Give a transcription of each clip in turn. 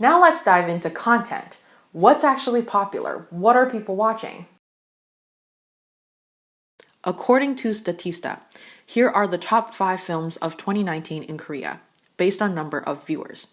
Now let's dive into content. What's actually popular? What are people watching? According to Statista, here are the top 5 films of 2019 in Korea, based on number of viewers.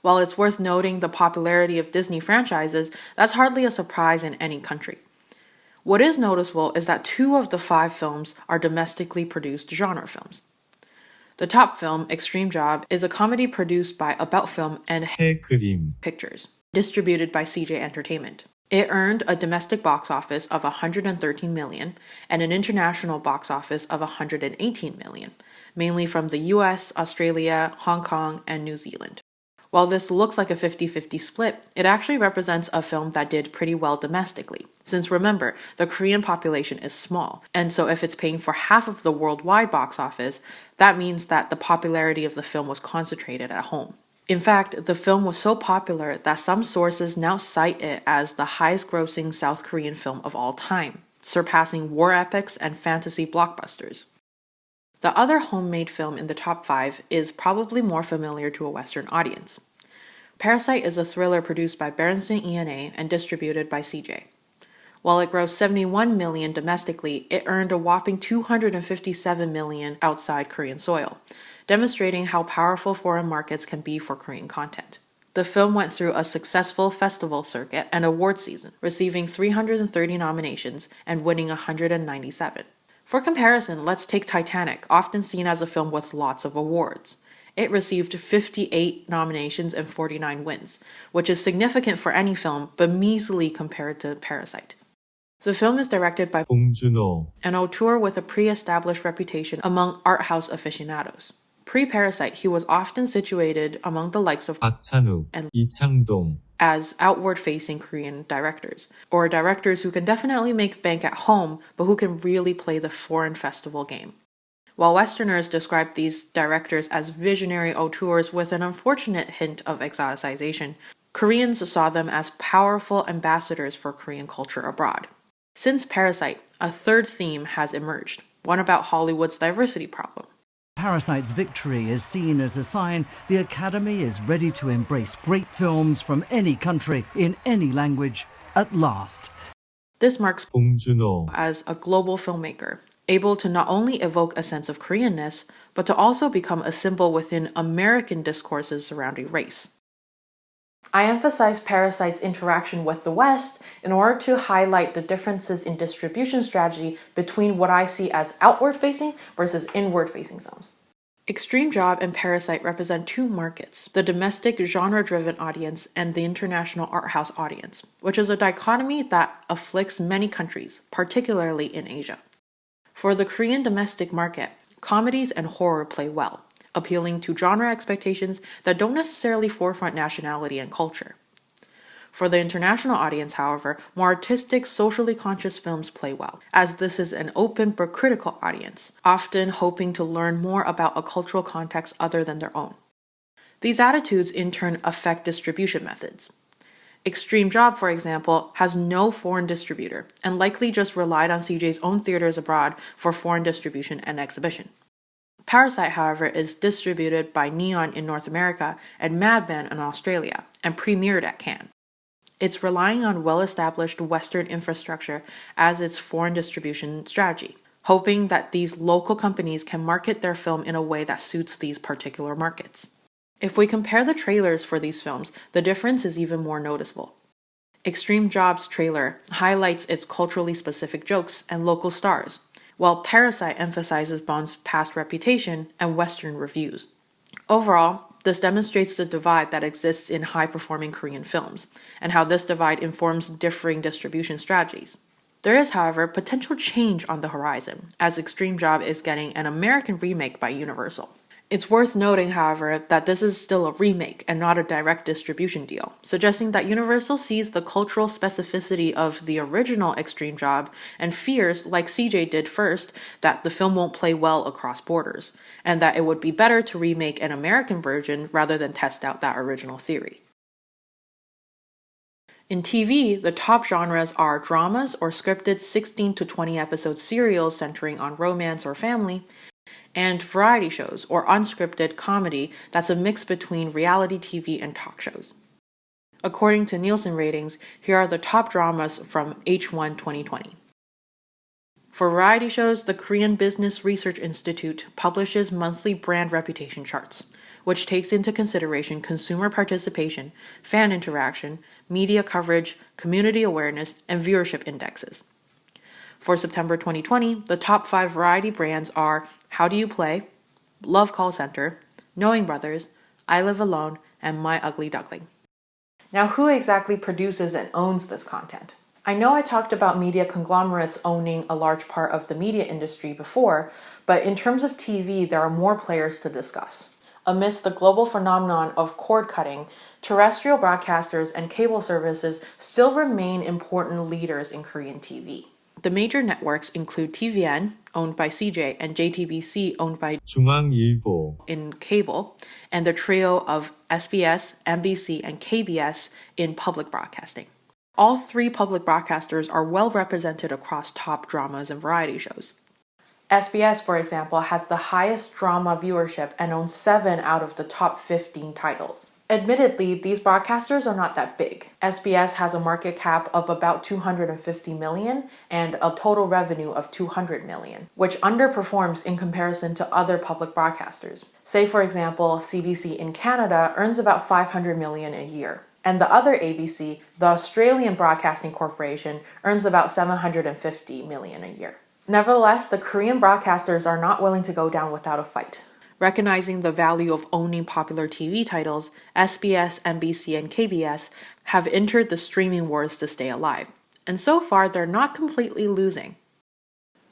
While it's worth noting the popularity of Disney franchises, that's hardly a surprise in any country. What is noticeable is that 2 of the 5 films are domestically produced genre films. The top film, Extreme Job, is a comedy produced by About Film and 해그림 Pictures, distributed by CJ Entertainment. It earned a domestic box office of 113 million and an international box office of 118 million, mainly from the US, Australia, Hong Kong, and New Zealand. While this looks like a 50-50 split, it actually represents a film that did pretty well domestically. Since remember, the Korean population is small, and so if it's paying for half of the worldwide box office, that means that the popularity of the film was concentrated at home. In fact, the film was so popular that some sources now cite it as the highest grossing South Korean film of all time, surpassing war epics and fantasy blockbusters. The other homemade film in the top 5 is probably more familiar to a Western audience. Parasite is a thriller produced by Berenson E&A and distributed by CJ. While it grossed 71 million domestically, it earned a whopping 257 million outside Korean soil, demonstrating how powerful foreign markets can be for Korean content. The film went through a successful festival circuit and award season, receiving 330 nominations and winning 197. For comparison, let's take Titanic, often seen as a film with lots of awards. It received 58 nominations and 49 wins, which is significant for any film, but measly compared to Parasite. The film is directed by 봉준호, an auteur with a pre-established reputation among art house aficionados. Pre-Parasite, he was often situated among the likes of 박찬욱, and 이창동, as outward-facing Korean directors, or directors who can definitely make bank at home, but who can really play the foreign festival game. While Westerners describe these directors as visionary auteurs with an unfortunate hint of exoticization, Koreans saw them as powerful ambassadors for Korean culture abroad. Since Parasite, a third theme has emerged, one about Hollywood's diversity problem. Parasite's victory is seen as a sign the Academy is ready to embrace great films from any country, in any language, at last. This marks 봉준호, as a global filmmaker, able to not only evoke a sense of Koreanness, but to also become a symbol within American discourses surrounding race. I emphasize Parasite's interaction with the West in order to highlight the differences in distribution strategy between what I see as outward-facing versus inward-facing films. Extreme Job and Parasite represent 2 markets, the domestic genre-driven audience and the international art house audience, which is a dichotomy that afflicts many countries, particularly in Asia. For the Korean domestic market, comedies and horror play well, appealing to genre expectations that don't necessarily forefront nationality and culture. For the international audience, however, more artistic, socially conscious films play well, as this is an open but critical audience, often hoping to learn more about a cultural context other than their own. These attitudes in turn affect distribution methods. Extreme Job, for example, has no foreign distributor and likely just relied on CJ's own theaters abroad for foreign distribution and exhibition. Parasite, however, is distributed by Neon in North America and Madman in Australia, and premiered at Cannes. It's relying on well-established Western infrastructure as its foreign distribution strategy, hoping that these local companies can market their film in a way that suits these particular markets. If we compare the trailers for these films, the difference is even more noticeable. Extreme Job's trailer highlights its culturally specific jokes and local stars, while Parasite emphasizes Bond's past reputation and Western reviews. Overall, this demonstrates the divide that exists in high-performing Korean films, and how this divide informs differing distribution strategies. There is, however, potential change on the horizon, as Extreme Job is getting an American remake by Universal. It's worth noting, however, that this is still a remake and not a direct distribution deal, suggesting that Universal sees the cultural specificity of the original Extreme Job and fears, like CJ did first, that the film won't play well across borders, and that it would be better to remake an American version rather than test out that original theory. In TV, the top genres are dramas or scripted 16 to 20 episode serials centering on romance or family, and variety shows or unscripted comedy that's a mix between reality TV and talk shows. According to Nielsen ratings, here are the top dramas from H1 2020. For variety shows, the Korean Business Research Institute publishes monthly brand reputation charts, which takes into consideration consumer participation, fan interaction, media coverage, community awareness, and viewership indexes. For September 2020, the top 5 variety brands are How Do You Play, Love Call Center, Knowing Brothers, I Live Alone, and My Ugly Duckling. Now, who exactly produces and owns this content? I know I talked about media conglomerates owning a large part of the media industry before, but in terms of TV, there are more players to discuss. Amidst the global phenomenon of cord cutting, terrestrial broadcasters and cable services still remain important leaders in Korean TV. The major networks include TVN, owned by CJ, and JTBC, owned by 중앙일보 in cable, and the trio of SBS, MBC, and KBS in public broadcasting. All 3 public broadcasters are well represented across top dramas and variety shows. SBS, for example, has the highest drama viewership and owns 7 out of the top 15 titles. Admittedly, these broadcasters are not that big. SBS has a market cap of about 250 million and a total revenue of 200 million, which underperforms in comparison to other public broadcasters. Say, for example, CBC in Canada earns about 500 million a year. And the other ABC, the Australian Broadcasting Corporation, earns about 750 million a year. Nevertheless, the Korean broadcasters are not willing to go down without a fight. Recognizing the value of owning popular TV titles, SBS, MBC, and KBS have entered the streaming wars to stay alive. And so far, they're not completely losing.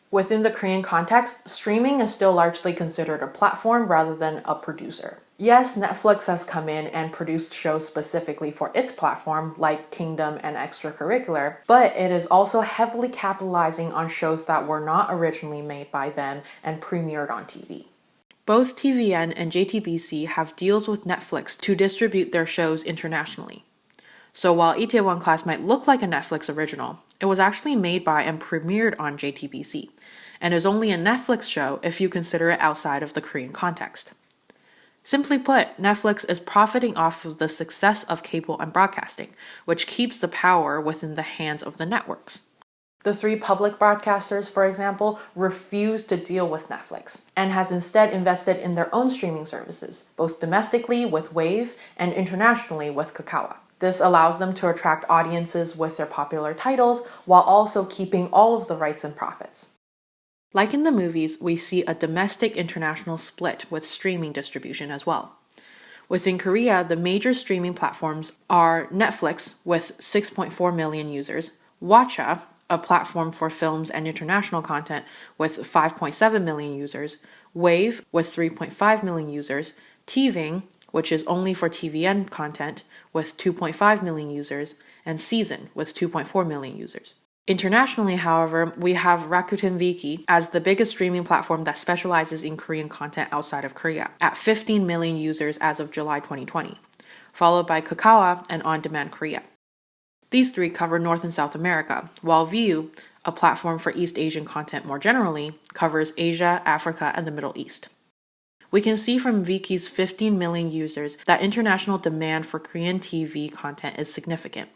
Within the Korean context, streaming is still largely considered a platform rather than a producer. Yes, Netflix has come in and produced shows specifically for its platform, like Kingdom and Extracurricular, but it is also heavily capitalizing on shows that were not originally made by them and premiered on TV. Both TVN and JTBC have deals with Netflix to distribute their shows internationally. So while Itaewon Class might look like a Netflix original, it was actually made by and premiered on JTBC, and is only a Netflix show if you consider it outside of the Korean context. Simply put, Netflix is profiting off of the success of cable and broadcasting, which keeps the power within the hands of the networks. The 3 public broadcasters, for example, refuse to deal with Netflix and has instead invested in their own streaming services, both domestically with Wave and internationally with Kakao. This allows them to attract audiences with their popular titles while also keeping all of the rights and profits. Like in the movies, we see a domestic-international split with streaming distribution as well. Within Korea, the major streaming platforms are Netflix with 6.4 million users, Watcha, a platform for films and international content with 5.7 million users, Wave with 3.5 million users, TVing, which is only for TVN content, with 2.5 million users, and Season with 2.4 million users. Internationally, however, we have Rakuten Viki as the biggest streaming platform that specializes in Korean content outside of Korea, at 15 million users as of July 2020, followed by Kakao and On Demand Korea. These 3 cover North and South America, while View, a platform for East Asian content more generally, covers Asia, Africa, and the Middle East. We can see from Viki's 15 million users that international demand for Korean TV content is significant.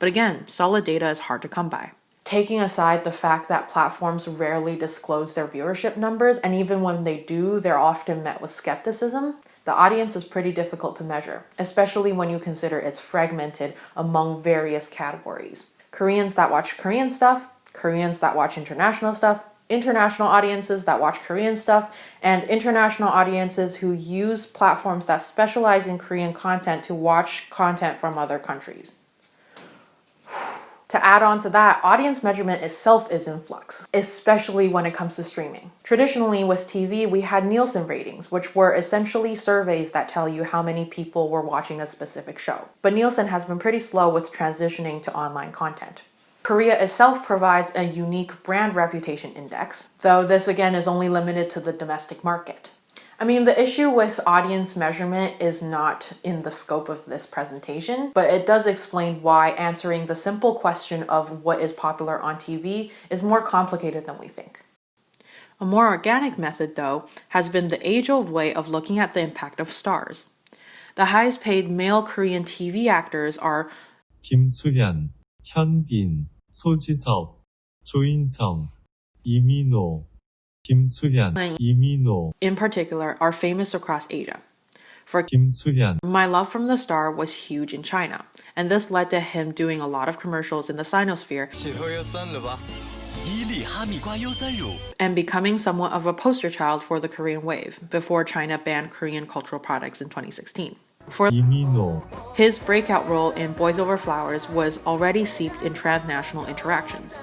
But again, solid data is hard to come by. Taking aside the fact that platforms rarely disclose their viewership numbers, and even when they do, they're often met with skepticism, the audience is pretty difficult to measure, especially when you consider it's fragmented among various categories. Koreans that watch Korean stuff, Koreans that watch international stuff, international audiences that watch Korean stuff, and international audiences who use platforms that specialize in Korean content to watch content from other countries. To add on to that, audience measurement itself is in flux, especially when it comes to streaming. Traditionally, with TV, we had Nielsen ratings, which were essentially surveys that tell you how many people were watching a specific show. But Nielsen has been pretty slow with transitioning to online content. Korea itself provides a unique brand reputation index, though this again is only limited to the domestic market. I mean, the issue with audience measurement is not in the scope of this presentation, but it does explain why answering the simple question of what is popular on TV is more complicated than we think. A more organic method, though, has been the age-old way of looking at the impact of stars. The highest paid male Korean TV actors are 김수현, 현빈, 소지섭, 조인성, 이민호, 김수현, 이민호, in particular, are famous across Asia. For 김수현, My Love from the Star was huge in China, and this led to him doing a lot of commercials in the Sinosphere and becoming somewhat of a poster child for the Korean wave before China banned Korean cultural products in 2016. For 이민호, his breakout role in Boys Over Flowers was already seeped in transnational interactions.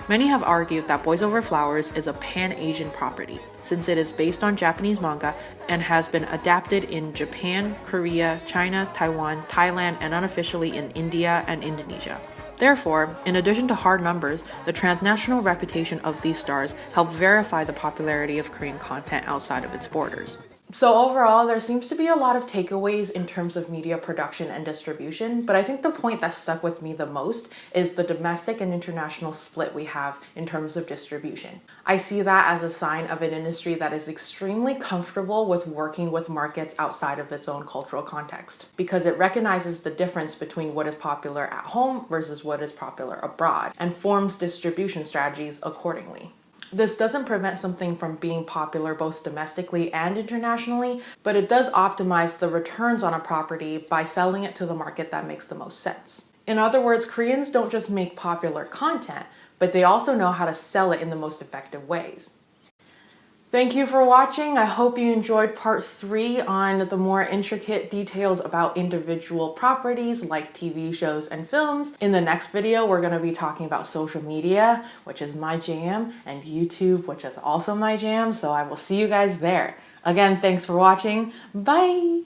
Many have argued that Boys Over Flowers is a pan-Asian property, since it is based on Japanese manga and has been adapted in Japan, Korea, China, Taiwan, Thailand, and unofficially in India and Indonesia. Therefore, in addition to hard numbers, the transnational reputation of these stars helped verify the popularity of Korean content outside of its borders. So overall, there seems to be a lot of takeaways in terms of media production and distribution, but I think the point that stuck with me the most is the domestic and international split we have in terms of distribution. I see that as a sign of an industry that is extremely comfortable with working with markets outside of its own cultural context, because it recognizes the difference between what is popular at home versus what is popular abroad, and forms distribution strategies accordingly. This doesn't prevent something from being popular both domestically and internationally, but it does optimize the returns on a property by selling it to the market that makes the most sense. In other words, Koreans don't just make popular content, but they also know how to sell it in the most effective ways. Thank you for watching. I hope you enjoyed part 3 on the more intricate details about individual properties like TV shows and films. In the next video, we're going to be talking about social media, which is my jam, and YouTube, which is also my jam. So I will see you guys there. Again, thanks for watching. Bye!